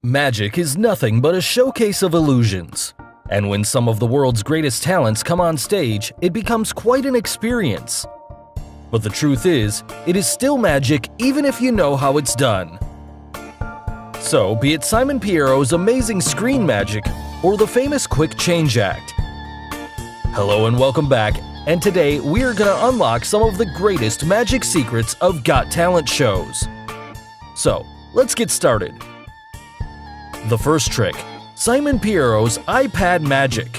Magic is nothing but a showcase of illusions. And when some of the world's greatest talents come on stage, it becomes quite an experience. But the truth is, it is still magic even if you know how it's done. So, be it Simon Pierro's amazing screen magic or the famous Quick Change Act. Hello and welcome back, and today we are gonna unlock some of the greatest magic secrets of Got Talent shows. So, let's get started. The first trick, Simon Pierro's iPad magic.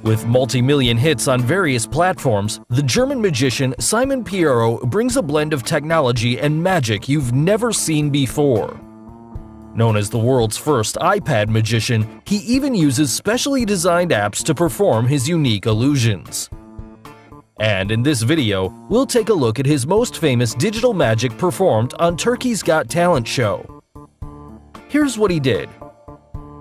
With multi-million hits on various platforms, the German magician Simon Pierro brings a blend of technology and magic you've never seen before. Known as the world's first iPad magician, he even uses specially designed apps to perform his unique illusions. And in this video, we'll take a look at his most famous digital magic performed on Turkey's Got Talent show. Here's what he did.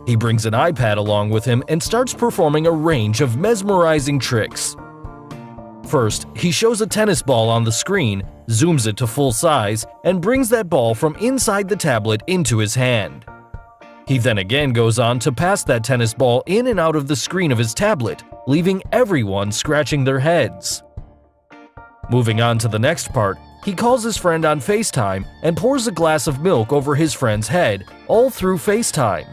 He brings an iPad along with him and starts performing a range of mesmerizing tricks. First, he shows a tennis ball on the screen, zooms it to full size, and brings that ball from inside the tablet into his hand. He then again goes on to pass that tennis ball in and out of the screen of his tablet, leaving everyone scratching their heads. Moving on to the next part, he calls his friend on FaceTime and pours a glass of milk over his friend's head, all through FaceTime.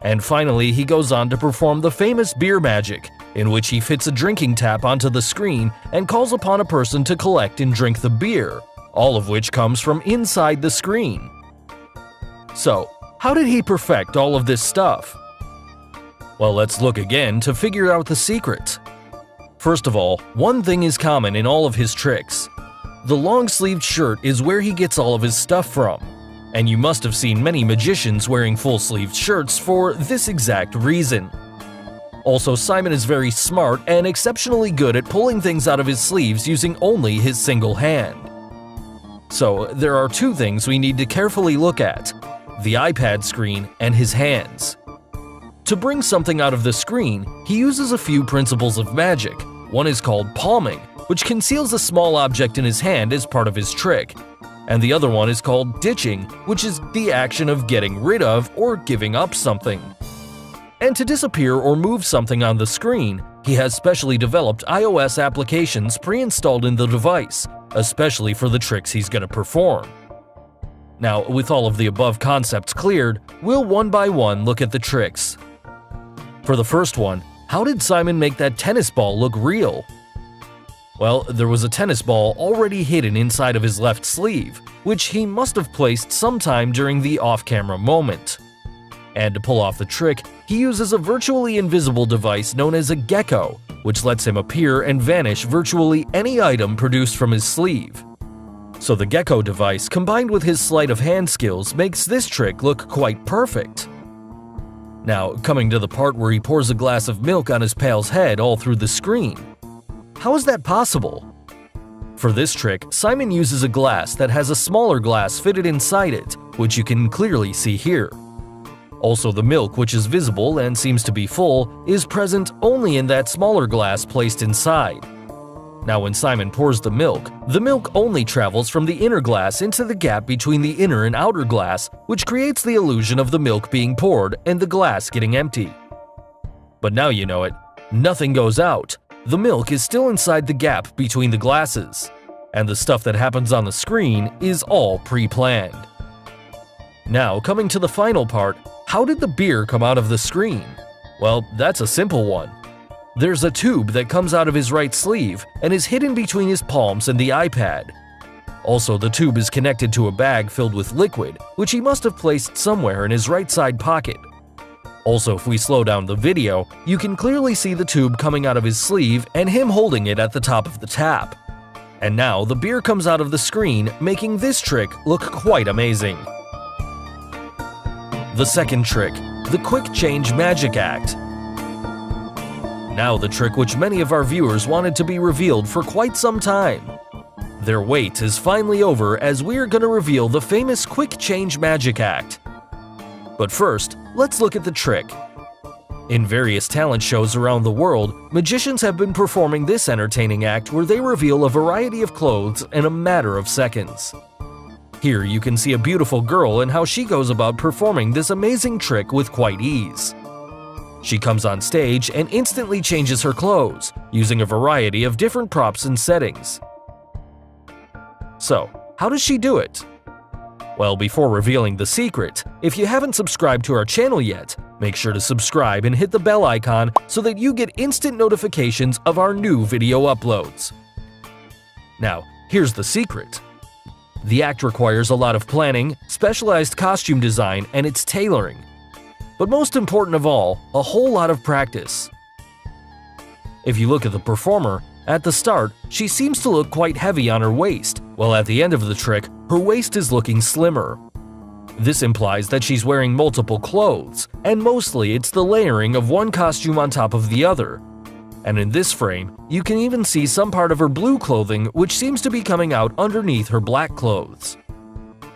And finally, he goes on to perform the famous beer magic, in which he fits a drinking tap onto the screen and calls upon a person to collect and drink the beer, all of which comes from inside the screen. So, how did he perfect all of this stuff? Well, let's look again to figure out the secret. First of all, one thing is common in all of his tricks. The long-sleeved shirt is where he gets all of his stuff from. And you must have seen many magicians wearing full-sleeved shirts for this exact reason. Also, Simon is very smart and exceptionally good at pulling things out of his sleeves using only his single hand. So, there are two things we need to carefully look at: the iPad screen and his hands. To bring something out of the screen, he uses a few principles of magic. One is called palming, which conceals a small object in his hand as part of his trick. And the other one is called ditching, which is the action of getting rid of or giving up something. And to disappear or move something on the screen, he has specially developed iOS applications pre-installed in the device, especially for the tricks he's going to perform. Now, with all of the above concepts cleared, we'll one by one look at the tricks. For the first one, how did Simon make that tennis ball look real? Well, there was a tennis ball already hidden inside of his left sleeve, which he must have placed sometime during the off-camera moment. And to pull off the trick, he uses a virtually invisible device known as a gecko, which lets him appear and vanish virtually any item produced from his sleeve. So the gecko device, combined with his sleight of hand skills, makes this trick look quite perfect. Now, coming to the part where he pours a glass of milk on his pal's head all through the screen. How is that possible? For this trick, Simon uses a glass that has a smaller glass fitted inside it, which you can clearly see here. Also, the milk, which is visible and seems to be full, is present only in that smaller glass placed inside. Now, when Simon pours the milk only travels from the inner glass into the gap between the inner and outer glass, which creates the illusion of the milk being poured and the glass getting empty. But now you know it, nothing goes out. The milk is still inside the gap between the glasses, and the stuff that happens on the screen is all pre-planned. Now, coming to the final part, how did the beer come out of the screen? Well, that's a simple one. There's a tube that comes out of his right sleeve and is hidden between his palms and the iPad. Also, the tube is connected to a bag filled with liquid, which he must have placed somewhere in his right side pocket. Also, if we slow down the video, you can clearly see the tube coming out of his sleeve and him holding it at the top of the tap. And now the beer comes out of the screen, making this trick look quite amazing. The second trick, the Quick Change Magic Act. Now the trick which many of our viewers wanted to be revealed for quite some time. Their wait is finally over as we're gonna reveal the famous Quick Change Magic Act. But first, let's look at the trick. In various talent shows around the world, magicians have been performing this entertaining act where they reveal a variety of clothes in a matter of seconds. Here you can see a beautiful girl and how she goes about performing this amazing trick with quite ease. She comes on stage and instantly changes her clothes, using a variety of different props and settings. So, how does she do it? Well, before revealing the secret, if you haven't subscribed to our channel yet, make sure to subscribe and hit the bell icon so that you get instant notifications of our new video uploads. Now, here's the secret. The act requires a lot of planning, specialized costume design, and its tailoring. But most important of all, a whole lot of practice. If you look at the performer, at the start, she seems to look quite heavy on her waist, while at the end of the trick, her waist is looking slimmer. This implies that she's wearing multiple clothes, and mostly it's the layering of one costume on top of the other. And in this frame, you can even see some part of her blue clothing which seems to be coming out underneath her black clothes.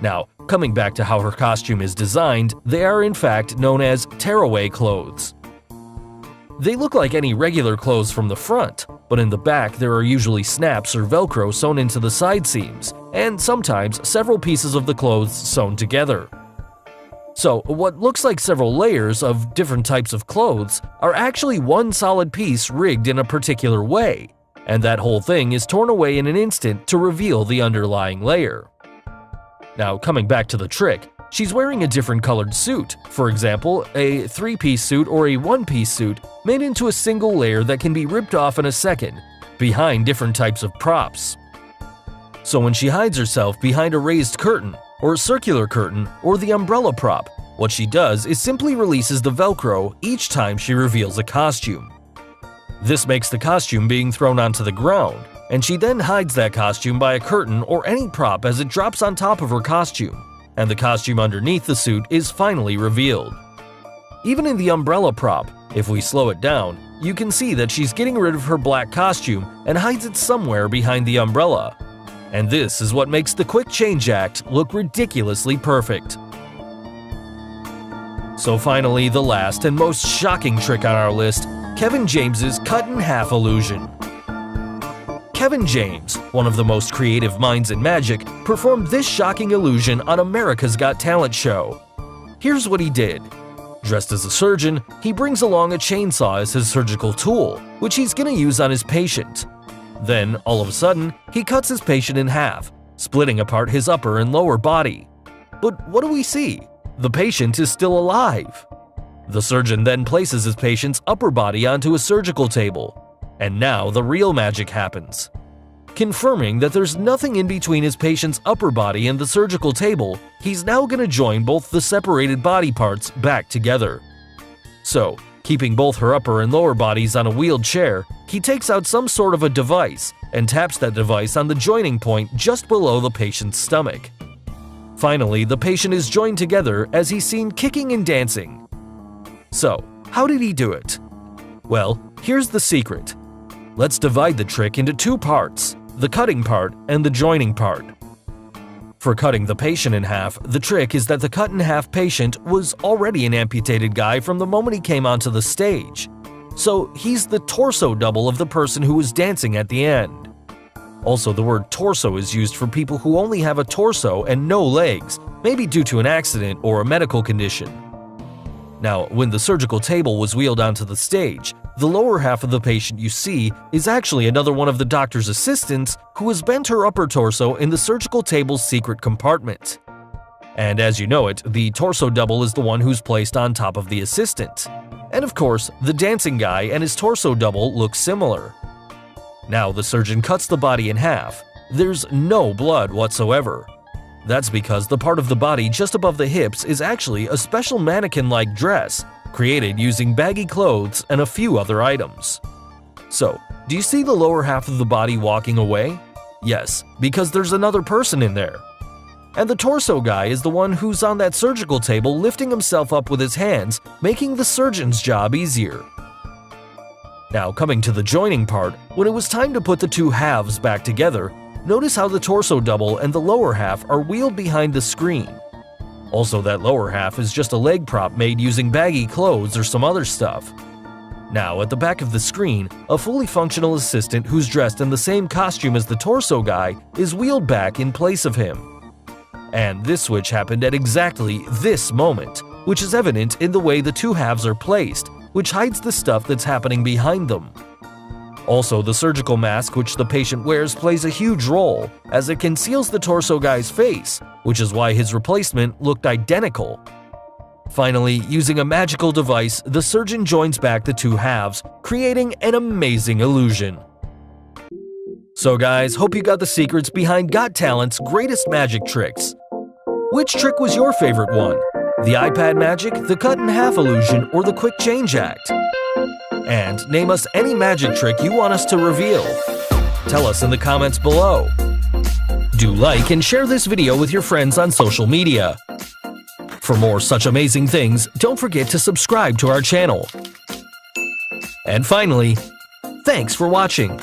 Now, coming back to how her costume is designed, they are in fact known as tearaway clothes. They look like any regular clothes from the front, but in the back there are usually snaps or Velcro sewn into the side seams, and sometimes several pieces of the clothes sewn together. So, what looks like several layers of different types of clothes are actually one solid piece rigged in a particular way, and that whole thing is torn away in an instant to reveal the underlying layer. Now, coming back to the trick, she's wearing a different colored suit, for example, a 3-piece suit or a 1-piece suit made into a single layer that can be ripped off in a second, behind different types of props. So when she hides herself behind a raised curtain, or a circular curtain, or the umbrella prop, what she does is simply releases the Velcro each time she reveals a costume. This makes the costume being thrown onto the ground, and she then hides that costume by a curtain or any prop as it drops on top of her costume, and the costume underneath the suit is finally revealed. Even in the umbrella prop, if we slow it down, you can see that she's getting rid of her black costume and hides it somewhere behind the umbrella. And this is what makes the quick change act look ridiculously perfect. So finally, the last and most shocking trick on our list, Kevin James's cut-in-half illusion. Kevin James, one of the most creative minds in magic, performed this shocking illusion on America's Got Talent show. Here's what he did. Dressed as a surgeon, he brings along a chainsaw as his surgical tool, which he's gonna use on his patient. Then, all of a sudden, he cuts his patient in half, splitting apart his upper and lower body. But what do we see? The patient is still alive. The surgeon then places his patient's upper body onto a surgical table. And now the real magic happens. Confirming that there's nothing in between his patient's upper body and the surgical table, he's now going to join both the separated body parts back together. So, keeping both her upper and lower bodies on a wheeled chair, he takes out some sort of a device and taps that device on the joining point just below the patient's stomach. Finally, the patient is joined together as he's seen kicking and dancing. So, how did he do it? Well, here's the secret. Let's divide the trick into two parts, the cutting part and the joining part. For cutting the patient in half, the trick is that the cut-in-half patient was already an amputated guy from the moment he came onto the stage. So he's the torso double of the person who was dancing at the end. Also, the word torso is used for people who only have a torso and no legs, maybe due to an accident or a medical condition. Now, when the surgical table was wheeled onto the stage, the lower half of the patient you see is actually another one of the doctor's assistants who has bent her upper torso in the surgical table's secret compartment. And as you know it, the torso double is the one who's placed on top of the assistant. And of course, the dancing guy and his torso double look similar. Now the surgeon cuts the body in half. There's no blood whatsoever. That's because the part of the body just above the hips is actually a special mannequin-like dress, created using baggy clothes and a few other items. So, do you see the lower half of the body walking away? Yes, because there's another person in there. And the torso guy is the one who's on that surgical table lifting himself up with his hands, making the surgeon's job easier. Now, coming to the joining part, when it was time to put the two halves back together, notice how the torso double and the lower half are wheeled behind the screen. Also, that lower half is just a leg prop made using baggy clothes or some other stuff. Now, at the back of the screen, a fully functional assistant who's dressed in the same costume as the torso guy is wheeled back in place of him. And this switch happened at exactly this moment, which is evident in the way the two halves are placed, which hides the stuff that's happening behind them. Also, the surgical mask which the patient wears plays a huge role, as it conceals the torso guy's face, which is why his replacement looked identical. Finally, using a magical device, the surgeon joins back the two halves, creating an amazing illusion. So guys, hope you got the secrets behind Got Talent's greatest magic tricks. Which trick was your favorite one? The iPad magic, the cut-in-half illusion, or the quick change act? And name us any magic trick you want us to reveal. Tell us in the comments below. Do like and share this video with your friends on social media. For more such amazing things, don't forget to subscribe to our channel. And finally, thanks for watching.